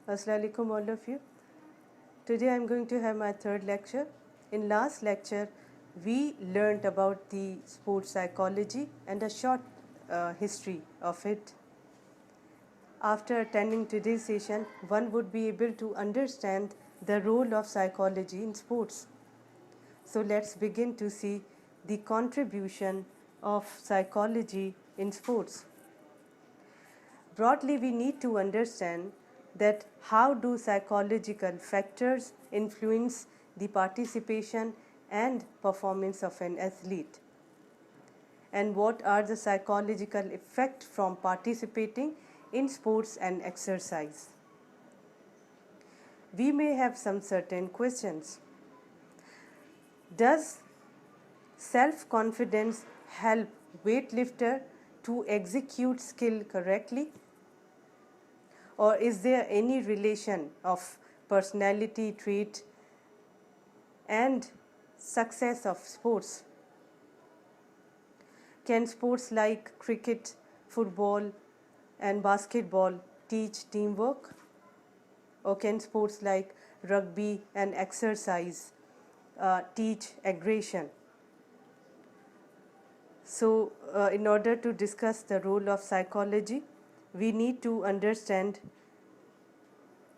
Assalamu alaikum all of you. Today I am going to have my third lecture. In last lecture, we learned about the sports psychology and a short history of it. After attending today's session, one would be able to understand the role of psychology in sports. So let's begin to see the contribution of psychology in sports. Broadly, we need to understand that how do psychological factors influence the participation and performance of an athlete, and what are the psychological effects from participating in sports and exercise. We may have some certain questions. Does self-confidence help weightlifter to execute skill correctly? Or is there any relation of personality trait and success of sports? Can sports like cricket, football, and basketball teach teamwork? Or can sports like rugby and exercise teach aggression? So, in order to discuss the role of psychology, we need to understand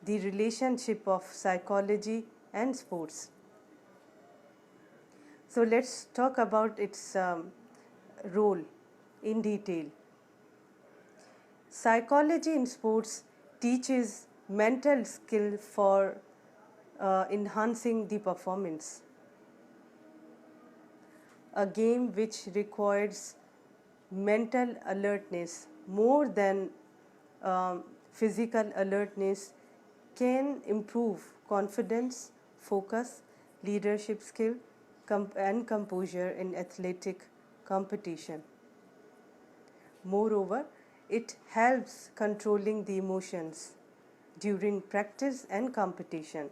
the relationship of psychology and sports. So let's talk about its role in detail. Psychology in sports teaches mental skill for enhancing the performance. A game which requires mental alertness more than physical alertness can improve confidence, focus, leadership skill, and composure in athletic competition. Moreover, it helps controlling the emotions during practice and competition.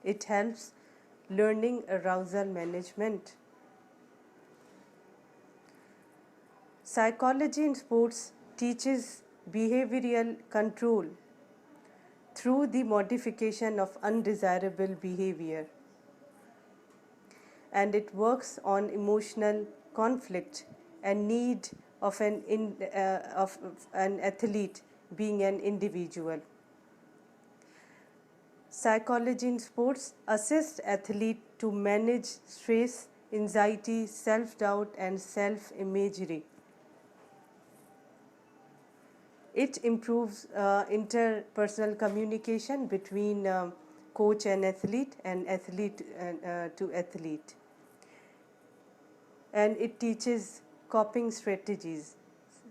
It helps learning arousal management. Psychology in sports teaches behavioral control through the modification of undesirable behavior, and it works on emotional conflict and need of an athlete being an individual. Psychology in sports assists athlete to manage stress, anxiety, self-doubt, and self-imagery. It improves interpersonal communication between coach and athlete to athlete. And it teaches coping strategies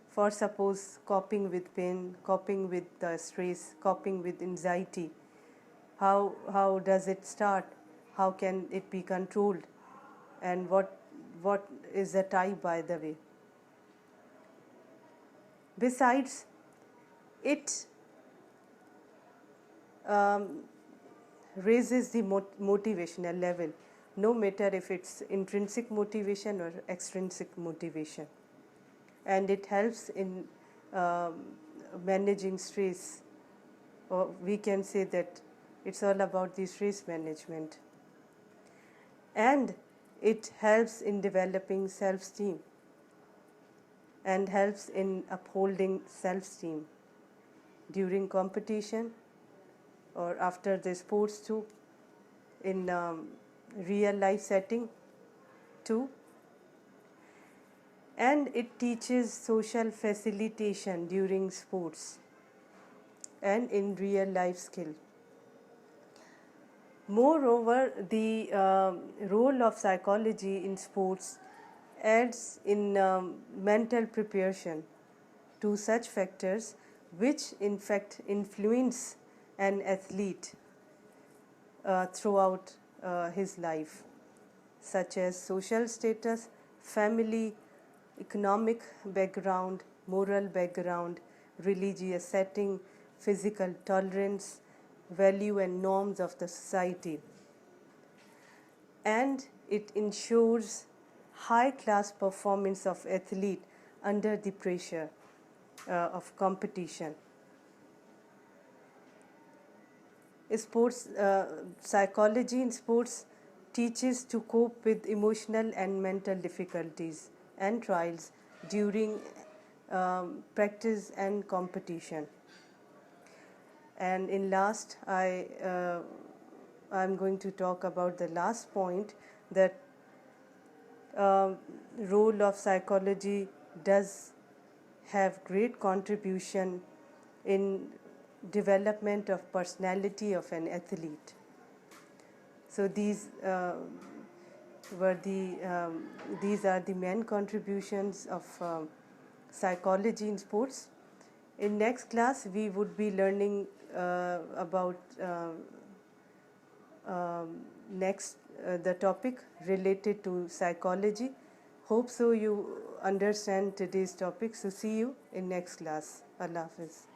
for, suppose, coping with pain, coping with stress, coping with anxiety. How does it start? How can it be controlled? And what is the type, by the way? Besides, it raises the motivational level, no matter if it's intrinsic motivation or extrinsic motivation. And it helps in managing stress, or we can say that it's all about the stress management. And it helps in developing self-esteem and helps in upholding self-esteem during competition or after the sports too, in real life setting too. And it teaches social facilitation during sports and in real life skill. Moreover, the role of psychology in sports adds in mental preparation to such factors which in fact influence an athlete throughout his life, such as social status, family, economic background, moral background, religious setting, physical tolerance, value and norms of the society. And it ensures high class performance of athlete under the pressure of competition. psychology in sports teaches to cope with emotional and mental difficulties and trials during practice and competition. And in last, I'm going to talk about the last point, that role of psychology does have great contribution in development of personality of an athlete. So these are the main contributions of psychology in sports. In next class, we would be learning about the topic related to psychology. Hope so you understand today's topic. So see you in next class. Allah Hafiz.